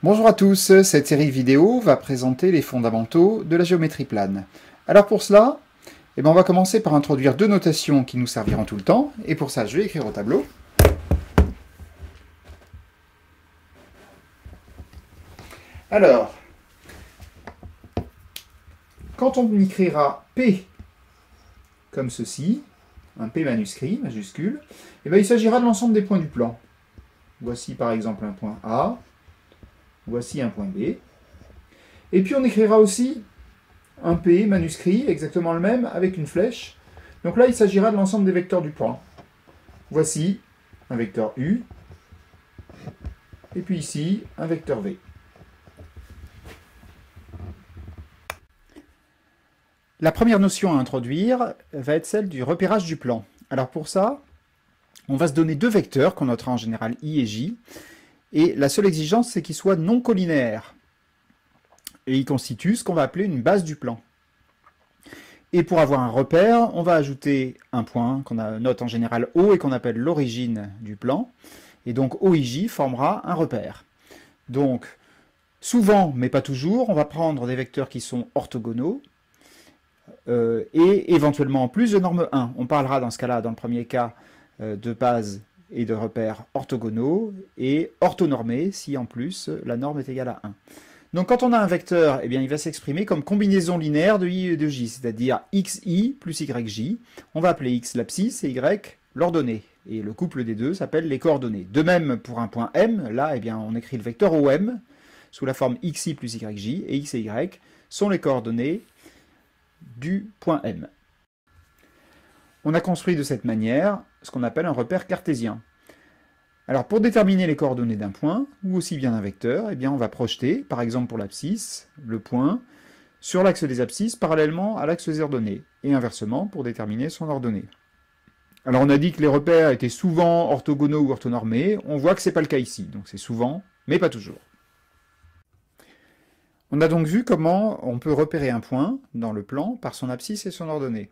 Bonjour à tous, cette série vidéo va présenter les fondamentaux de la géométrie plane. Alors pour cela, on va commencer par introduire deux notations qui nous serviront tout le temps, et pour ça je vais écrire au tableau. Alors, quand on écrira P comme ceci, un P manuscrit, majuscule, il s'agira de l'ensemble des points du plan. Voici par exemple un point A, voici un point B. Et puis on écrira aussi un P manuscrit, exactement le même, avec une flèche. Donc là, il s'agira de l'ensemble des vecteurs du plan. Voici un vecteur U, et puis ici, un vecteur V. La première notion à introduire va être celle du repérage du plan. Alors pour ça, on va se donner deux vecteurs qu'on notera en général I et J, et la seule exigence, c'est qu'ils soient non collinéaires. Et ils constituent ce qu'on va appeler une base du plan. Et pour avoir un repère, on va ajouter un point qu'on note en général O et qu'on appelle l'origine du plan. Et donc OIJ formera un repère. Donc, souvent, mais pas toujours, on va prendre des vecteurs qui sont orthogonaux et éventuellement en plus de norme 1. On parlera dans ce cas-là, dans le premier cas, de bases et de repères orthogonaux et orthonormés si en plus la norme est égale à 1. Donc quand on a un vecteur, il va s'exprimer comme combinaison linéaire de i et de j, c'est-à-dire xi plus yj. On va appeler x l'abscisse et y l'ordonnée. Et le couple des deux s'appelle les coordonnées. De même pour un point M, là on écrit le vecteur OM sous la forme xi plus yj, et x et y sont les coordonnées du point M. On a construit de cette manière ce qu'on appelle un repère cartésien. Alors pour déterminer les coordonnées d'un point, ou aussi bien d'un vecteur, on va projeter, par exemple pour l'abscisse, le point sur l'axe des abscisses parallèlement à l'axe des ordonnées, et inversement pour déterminer son ordonnée. Alors on a dit que les repères étaient souvent orthogonaux ou orthonormés, on voit que ce n'est pas le cas ici, donc c'est souvent, mais pas toujours. On a donc vu comment on peut repérer un point dans le plan par son abscisse et son ordonnée.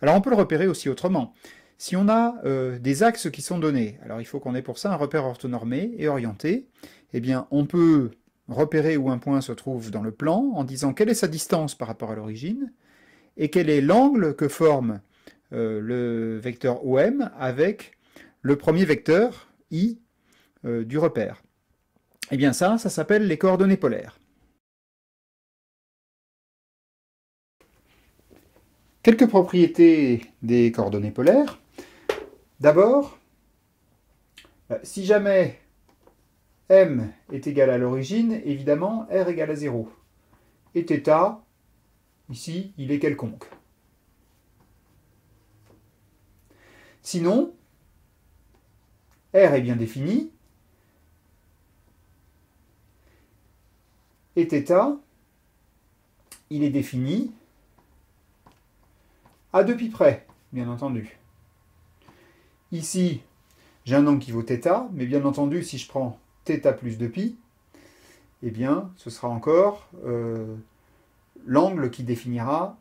Alors on peut le repérer aussi autrement. Si on a des axes qui sont donnés, alors il faut qu'on ait pour ça un repère orthonormé et orienté, on peut repérer où un point se trouve dans le plan en disant quelle est sa distance par rapport à l'origine et quel est l'angle que forme le vecteur OM avec le premier vecteur I du repère. Ça s'appelle les coordonnées polaires. Quelques propriétés des coordonnées polaires. D'abord, si jamais M est égal à l'origine, évidemment, R égale à 0. Et θ, ici, il est quelconque. Sinon, R est bien défini, et θ, il est défini à 2 pi près, bien entendu. Ici, j'ai un angle qui vaut θ, mais bien entendu, si je prends θ plus 2π, ce sera encore l'angle qui définira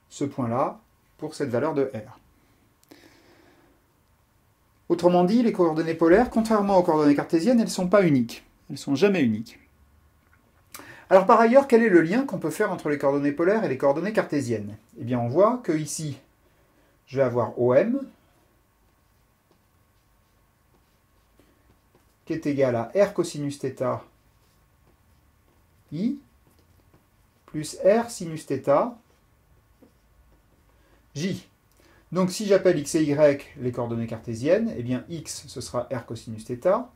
ce point-là pour cette valeur de R. Autrement dit, les coordonnées polaires, contrairement aux coordonnées cartésiennes, elles ne sont pas uniques. Elles ne sont jamais uniques. Alors par ailleurs, quel est le lien qu'on peut faire entre les coordonnées polaires et les coordonnées cartésiennes? On voit que ici, je vais avoir OM, qui est égal à R cosinus θ I plus R sinus θ J. Donc si j'appelle x et y les coordonnées cartésiennes, x ce sera R cosinus θ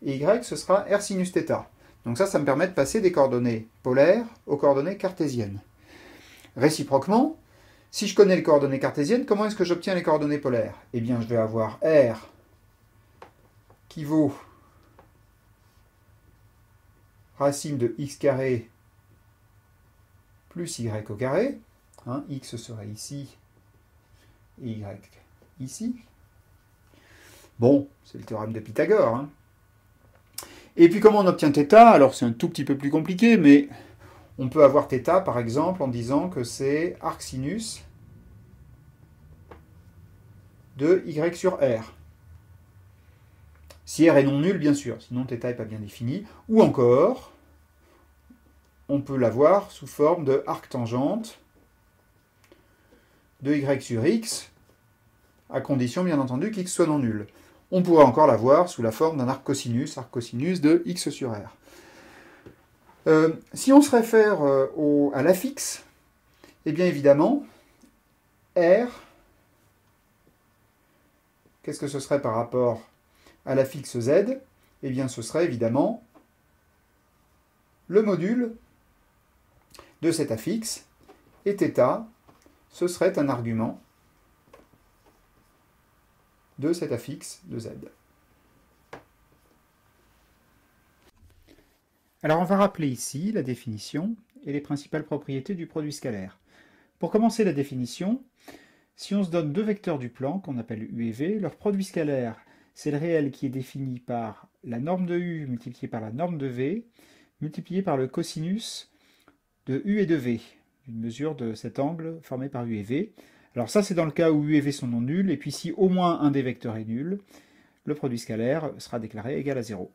et y ce sera R sinus θ. Donc ça me permet de passer des coordonnées polaires aux coordonnées cartésiennes. Réciproquement, si je connais les coordonnées cartésiennes, comment est-ce que j'obtiens les coordonnées polaires? Je vais avoir R qui vaut racine de x carré plus y au carré. X serait ici et y ici. Bon, c'est le théorème de Pythagore. Et puis comment on obtient θ? Alors c'est un tout petit peu plus compliqué, mais on peut avoir θ par exemple en disant que c'est arc sinus de y sur R. Si R est non nul, bien sûr, sinon θ n'est pas bien défini. Ou encore, on peut l'avoir sous forme de arc tangente de y sur x, à condition bien entendu qu'x soit non nul. On pourrait encore l'avoir sous la forme d'un arc cosinus de x sur r. Si on se réfère à l'affixe, eh bien évidemment, r, qu'est-ce que ce serait par rapport à l'affixe z? Eh bien ce serait évidemment le module de cet affixe, et θ, ce serait un argument de cet affixe de z. Alors on va rappeler ici la définition et les principales propriétés du produit scalaire. Pour commencer la définition, si on se donne deux vecteurs du plan qu'on appelle u et v, leur produit scalaire, c'est le réel qui est défini par la norme de u multipliée par la norme de v, multiplié par le cosinus de u et de v, une mesure de cet angle formé par u et v. Alors ça, c'est dans le cas où u et v sont non nuls, et puis si au moins un des vecteurs est nul, le produit scalaire sera déclaré égal à 0.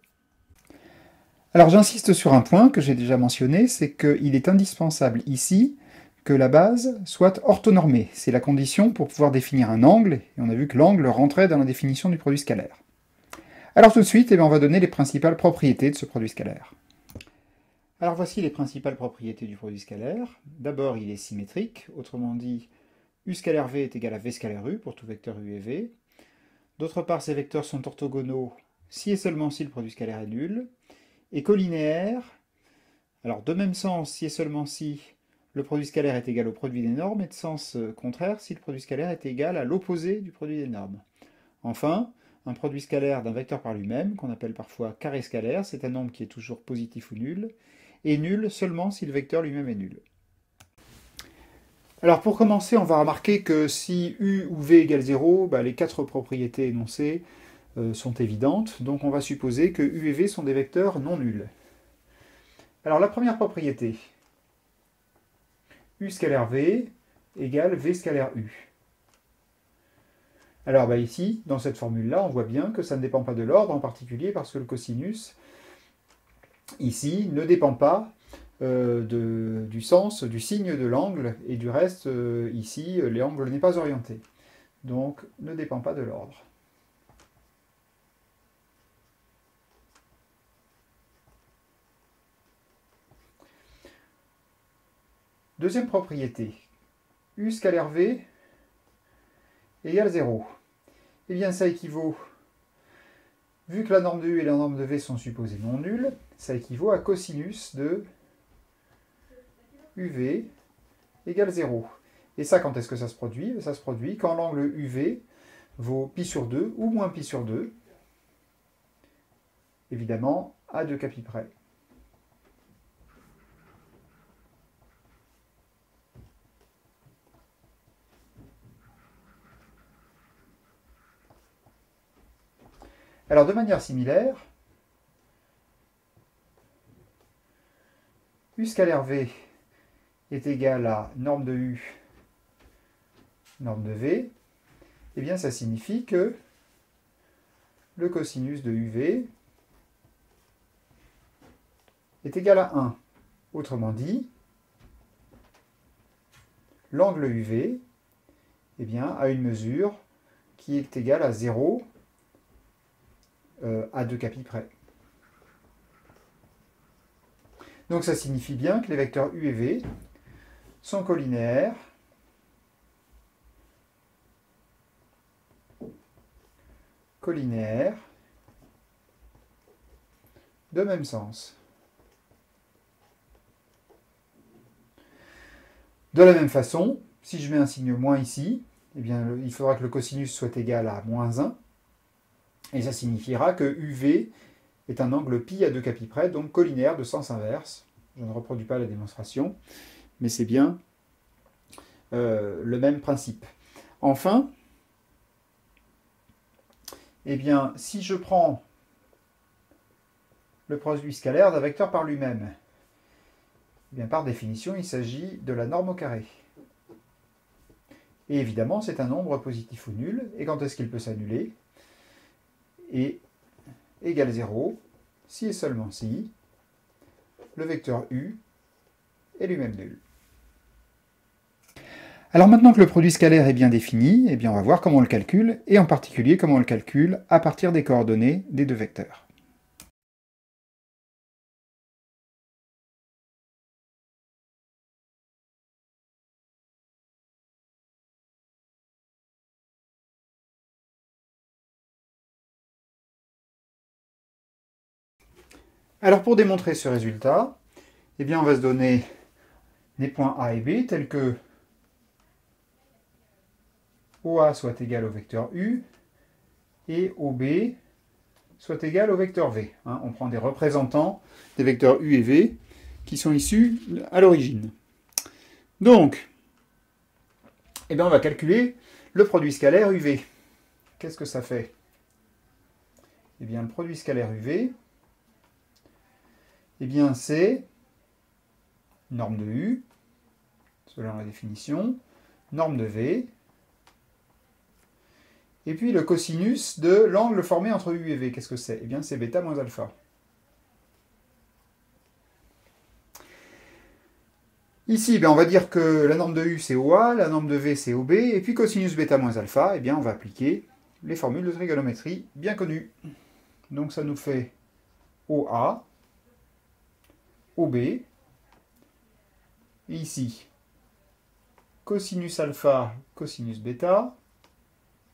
Alors j'insiste sur un point que j'ai déjà mentionné, c'est qu'il est indispensable ici que la base soit orthonormée. C'est la condition pour pouvoir définir un angle, et on a vu que l'angle rentrait dans la définition du produit scalaire. Alors tout de suite, on va donner les principales propriétés de ce produit scalaire. Alors voici les principales propriétés du produit scalaire. D'abord, il est symétrique, autrement dit, u scalaire v est égal à v scalaire u pour tout vecteur u et v. D'autre part, ces vecteurs sont orthogonaux si et seulement si le produit scalaire est nul. Et colinéaire, alors de même sens si et seulement si le produit scalaire est égal au produit des normes, et de sens contraire si le produit scalaire est égal à l'opposé du produit des normes. Enfin, un produit scalaire d'un vecteur par lui-même, qu'on appelle parfois carré scalaire, c'est un nombre qui est toujours positif ou nul, et nul seulement si le vecteur lui-même est nul. Alors pour commencer, on va remarquer que si u ou v égale 0, les quatre propriétés énoncées sont évidentes, donc on va supposer que u et v sont des vecteurs non nuls. Alors la première propriété, u scalaire v égale v scalaire u. Alors ici, dans cette formule-là, on voit bien que ça ne dépend pas de l'ordre, en particulier parce que le cosinus, ici, ne dépend pas du sens, du signe de l'angle, et du reste, ici, l'angle n'est pas orienté. Donc, ne dépend pas de l'ordre. Deuxième propriété, u scalaire v égale 0. Eh bien, ça équivaut, vu que la norme de u et la norme de v sont supposées non nulles, ça équivaut à cosinus de uv égale 0. Et ça, quand est-ce que ça se produit? Ça se produit quand l'angle uv vaut pi sur 2 ou moins pi sur 2, évidemment à 2 capi près. Alors de manière similaire, u scalaire v est égal à norme de u, norme de v, eh bien ça signifie que le cosinus de uv est égal à 1. Autrement dit, l'angle uv a une mesure qui est égale à 0 à 2 capi près. Donc ça signifie bien que les vecteurs u et v sont colinéaires de même sens. De la même façon, si je mets un signe moins ici, eh bien, il faudra que le cosinus soit égal à moins 1, et ça signifiera que uv est un angle pi à 2 capi près, donc colinéaire de sens inverse. Je ne reproduis pas la démonstration, mais c'est bien le même principe. Enfin, eh bien, si je prends le produit scalaire d'un vecteur par lui-même, eh bien, par définition, il s'agit de la norme au carré. Et évidemment, c'est un nombre positif ou nul. Et quand est-ce qu'il peut s'annuler? Et égale 0, si et seulement si le vecteur u est lui-même nul. Alors maintenant que le produit scalaire est bien défini, eh bien on va voir comment on le calcule, et en particulier comment on le calcule à partir des coordonnées des deux vecteurs. Alors pour démontrer ce résultat, eh bien on va se donner des points A et B tels que OA soit égal au vecteur U et OB soit égal au vecteur V. On prend des représentants des vecteurs U et V qui sont issus à l'origine. Donc, eh bien on va calculer le produit scalaire UV. Qu'est-ce que ça fait? Eh bien le produit scalaire UV, eh bien c'est norme de U, selon la définition, norme de V, et puis le cosinus de l'angle formé entre U et V. Qu'est-ce que c'est? Eh bien c'est bêta moins alpha. Ici, on va dire que la norme de U c'est OA, la norme de V c'est OB, et puis cosinus bêta moins alpha, eh bien on va appliquer les formules de trigonométrie bien connues. Donc ça nous fait OA, OB, et ici, cosinus alpha, cosinus bêta,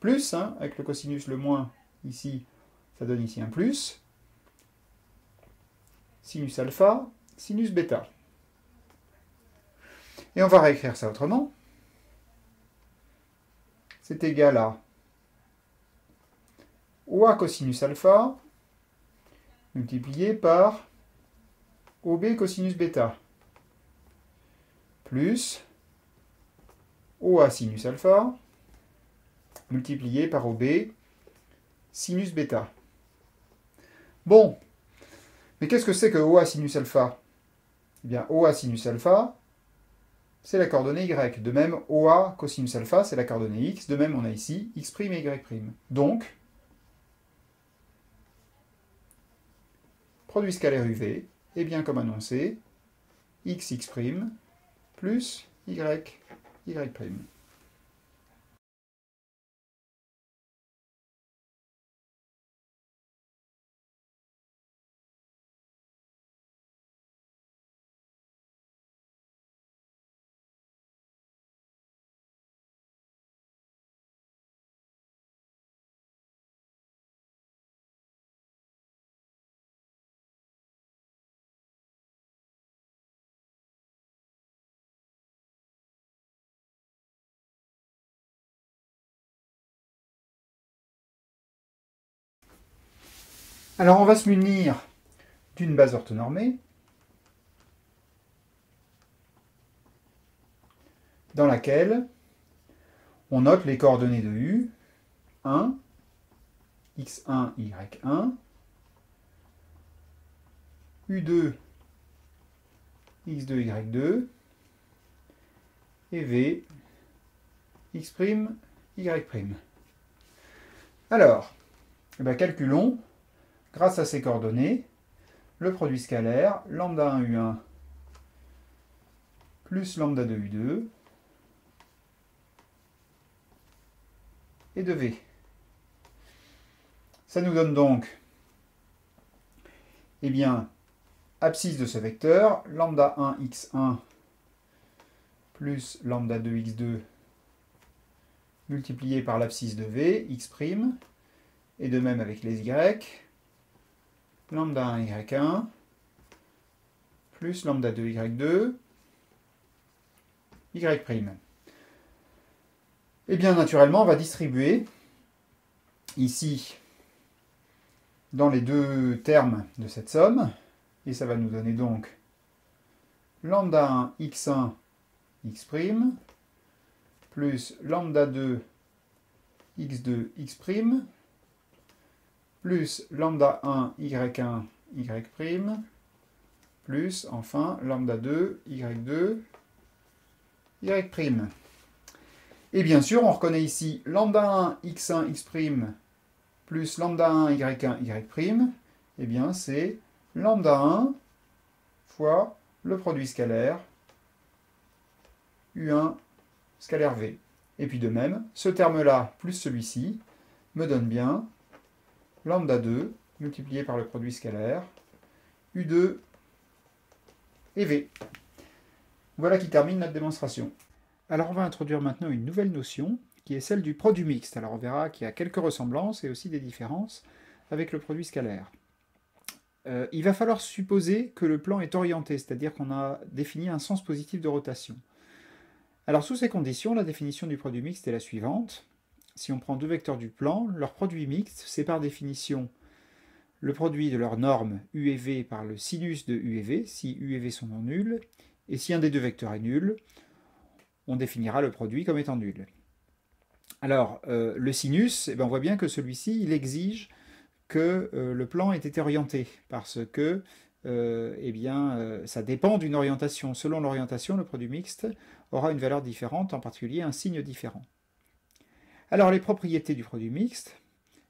plus, avec le cosinus le moins, ici, ça donne ici un plus, sinus alpha, sinus bêta. Et on va réécrire ça autrement. C'est égal à OA cosinus alpha multiplié par OB cosinus bêta plus OA sinus alpha multiplié par OB sinus bêta. Bon, mais qu'est-ce que c'est que OA sinus alpha? Eh bien, OA sinus alpha, c'est la coordonnée y. De même, OA cosinus alpha, c'est la coordonnée x. De même, on a ici x' et y'. Donc, produit scalaire UV est bien comme annoncé, x' plus y'. Alors, on va se munir d'une base orthonormée dans laquelle on note les coordonnées de U, 1, x1, y1, U2, x2, y2, et V, x', y'. Alors, calculons, grâce à ces coordonnées, le produit scalaire lambda 1 U1 plus lambda 2 U2 et de V. Ça nous donne donc, eh bien, abscisse de ce vecteur, lambda 1 x1 plus lambda 2 x2 multiplié par l'abscisse de V, x', et de même avec les y, lambda 1 y1 plus lambda 2 y2, y'. Et bien naturellement, on va distribuer ici dans les deux termes de cette somme, et ça va nous donner donc lambda 1 x1 x' plus lambda 2 x2 x' plus lambda 1 y1 y' plus enfin lambda 2 y2 y'. Et bien sûr, on reconnaît ici lambda 1 x1 x' plus lambda 1 y1 y', eh bien c'est lambda 1 fois le produit scalaire U1 scalaire V. Et puis de même, ce terme-là plus celui-ci me donne bien lambda 2 multiplié par le produit scalaire U2 et V. Voilà qui termine notre démonstration. Alors on va introduire maintenant une nouvelle notion qui est celle du produit mixte. Alors on verra qu'il y a quelques ressemblances et aussi des différences avec le produit scalaire. Il va falloir supposer que le plan est orienté, c'est-à-dire qu'on a défini un sens positif de rotation. Alors sous ces conditions, la définition du produit mixte est la suivante. Si on prend deux vecteurs du plan, leur produit mixte, c'est par définition le produit de leur norme U et V par le sinus de U et V, si U et V sont non nuls, et si un des deux vecteurs est nul, on définira le produit comme étant nul. Alors, le sinus, on voit bien que celui-ci, il exige que le plan ait été orienté, parce que ça dépend d'une orientation. Selon l'orientation, le produit mixte aura une valeur différente, en particulier un signe différent. Alors, les propriétés du produit mixte,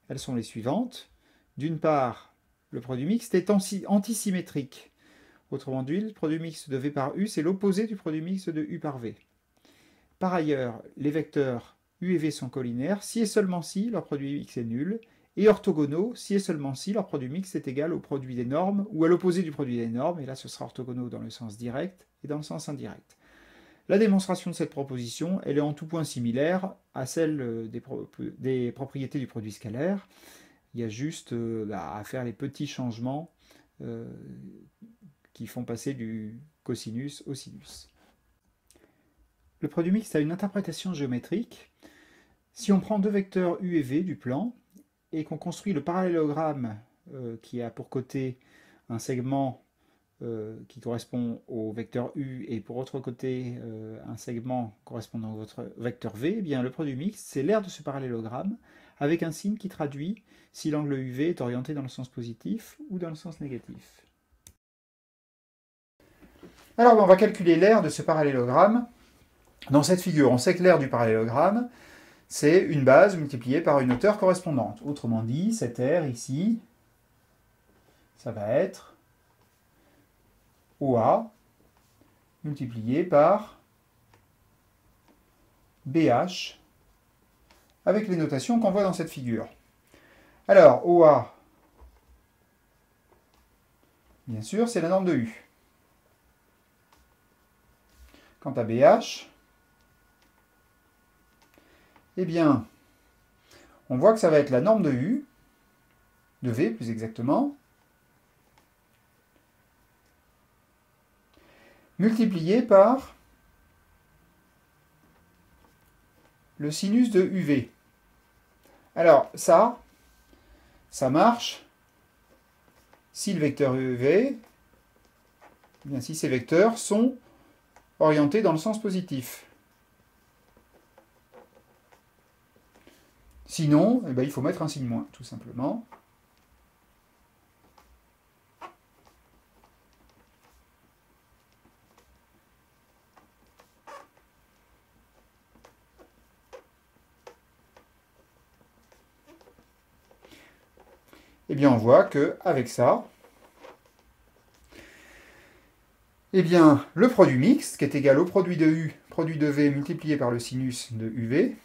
elles sont les suivantes. D'une part, le produit mixte est antisymétrique. Autrement dit, le produit mixte de V par U, c'est l'opposé du produit mixte de U par V. Par ailleurs, les vecteurs U et V sont collinaires si et seulement si leur produit mixte est nul, et orthogonaux si et seulement si leur produit mixte est égal au produit des normes ou à l'opposé du produit des normes, et là ce sera orthogonaux dans le sens direct et dans le sens indirect. La démonstration de cette proposition, elle est en tout point similaire à celle des propriétés du produit scalaire. Il y a juste à faire les petits changements qui font passer du cosinus au sinus. Le produit mixte a une interprétation géométrique. Si on prend deux vecteurs U et V du plan et qu'on construit le parallélogramme qui a pour côté un segment qui correspond au vecteur U et pour autre côté un segment correspondant au vecteur V, eh bien le produit mixte, c'est l'aire de ce parallélogramme avec un signe qui traduit si l'angle UV est orienté dans le sens positif ou dans le sens négatif. Alors on va calculer l'aire de ce parallélogramme. Dans cette figure, on sait que l'aire du parallélogramme, c'est une base multipliée par une hauteur correspondante. Autrement dit, cette aire ici, ça va être OA multiplié par BH avec les notations qu'on voit dans cette figure. Alors, OA, bien sûr, c'est la norme de U. Quant à BH, eh bien, on voit que ça va être la norme de U, de V plus exactement, multipliée par le sinus de UV. Alors, ça marche si le vecteur UV, eh bien, si ces vecteurs sont orientés dans le sens positif. Sinon, eh bien, il faut mettre un signe moins, tout simplement. Eh bien, on voit qu'avec ça, eh bien, le produit mixte, qui est égal au produit de U, produit de V multiplié par le sinus de UV,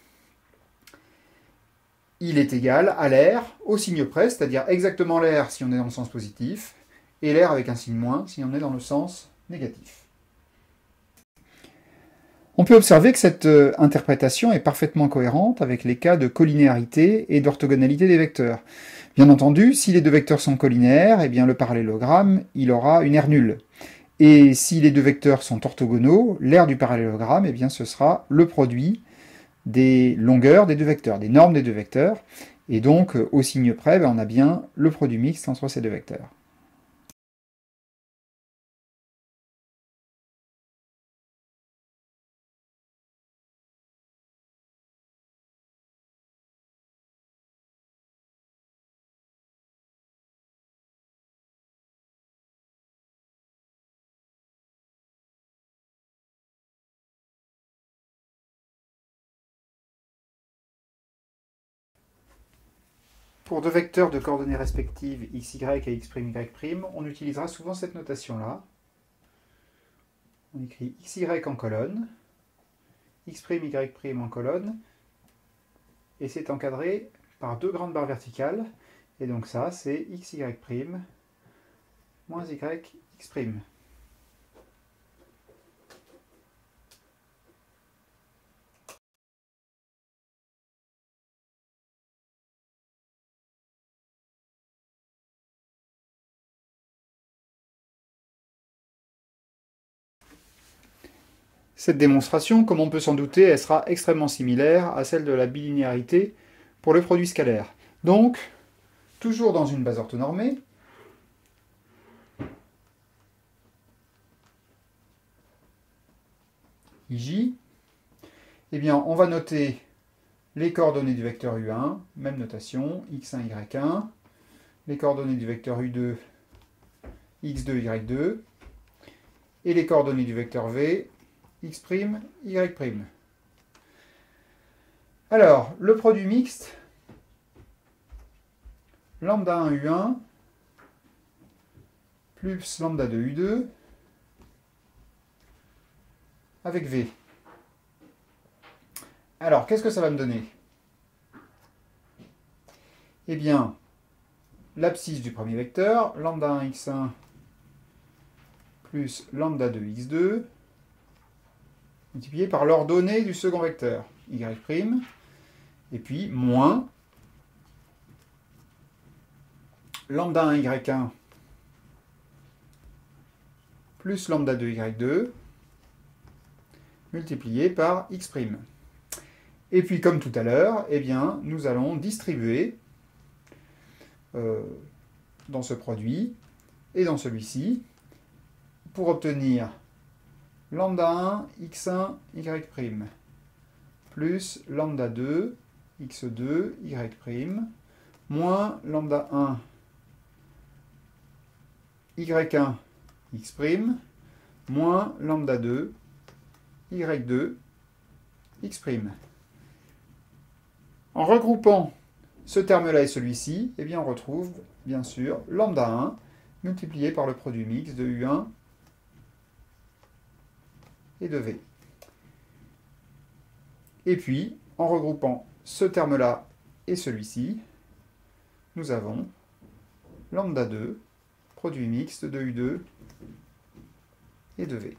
il est égal à l'aire au signe près, c'est-à-dire exactement l'aire si on est dans le sens positif, et l'aire avec un signe moins si on est dans le sens négatif. On peut observer que cette interprétation est parfaitement cohérente avec les cas de collinéarité et d'orthogonalité des vecteurs. Bien entendu, si les deux vecteurs sont collinaires, eh bien le parallélogramme il aura une aire nulle. Et si les deux vecteurs sont orthogonaux, l'aire du parallélogramme, eh bien, ce sera le produit des longueurs des deux vecteurs, des normes des deux vecteurs. Et donc, au signe près, on a bien le produit mixte entre ces deux vecteurs. Pour deux vecteurs de coordonnées respectives xy et x'y', on utilisera souvent cette notation-là. On écrit xy en colonne x', y' en colonne, et c'est encadré par deux grandes barres verticales, et donc ça, c'est x, y' moins y, x'. Cette démonstration, comme on peut s'en douter, elle sera extrêmement similaire à celle de la bilinéarité pour le produit scalaire. Donc, toujours dans une base orthonormée, IJ, eh bien, on va noter les coordonnées du vecteur U1, même notation, x1, y1, les coordonnées du vecteur U2, x2, y2, et les coordonnées du vecteur V, x', y'. Alors, le produit mixte, lambda 1 U1 plus lambda 2 U2 avec V. Alors, qu'est-ce que ça va me donner? Eh bien, l'abscisse du premier vecteur, lambda 1 x1 plus lambda 2 x2, multiplié par l'ordonnée du second vecteur, y', et puis moins lambda 1 y1 plus lambda 2 y2, multiplié par x'. Et puis, comme tout à l'heure, eh bien, nous allons distribuer dans ce produit et dans celui-ci pour obtenir lambda 1 x1 y' plus lambda 2 x2 y' moins lambda 1 y1 x' moins lambda 2 y2 x'. En regroupant ce terme-là et celui-ci, eh bien on retrouve bien sûr lambda 1 multiplié par le produit mixte de U1 et de V. Et puis, en regroupant ce terme-là et celui-ci, nous avons lambda 2, produit mixte de U2 et de V.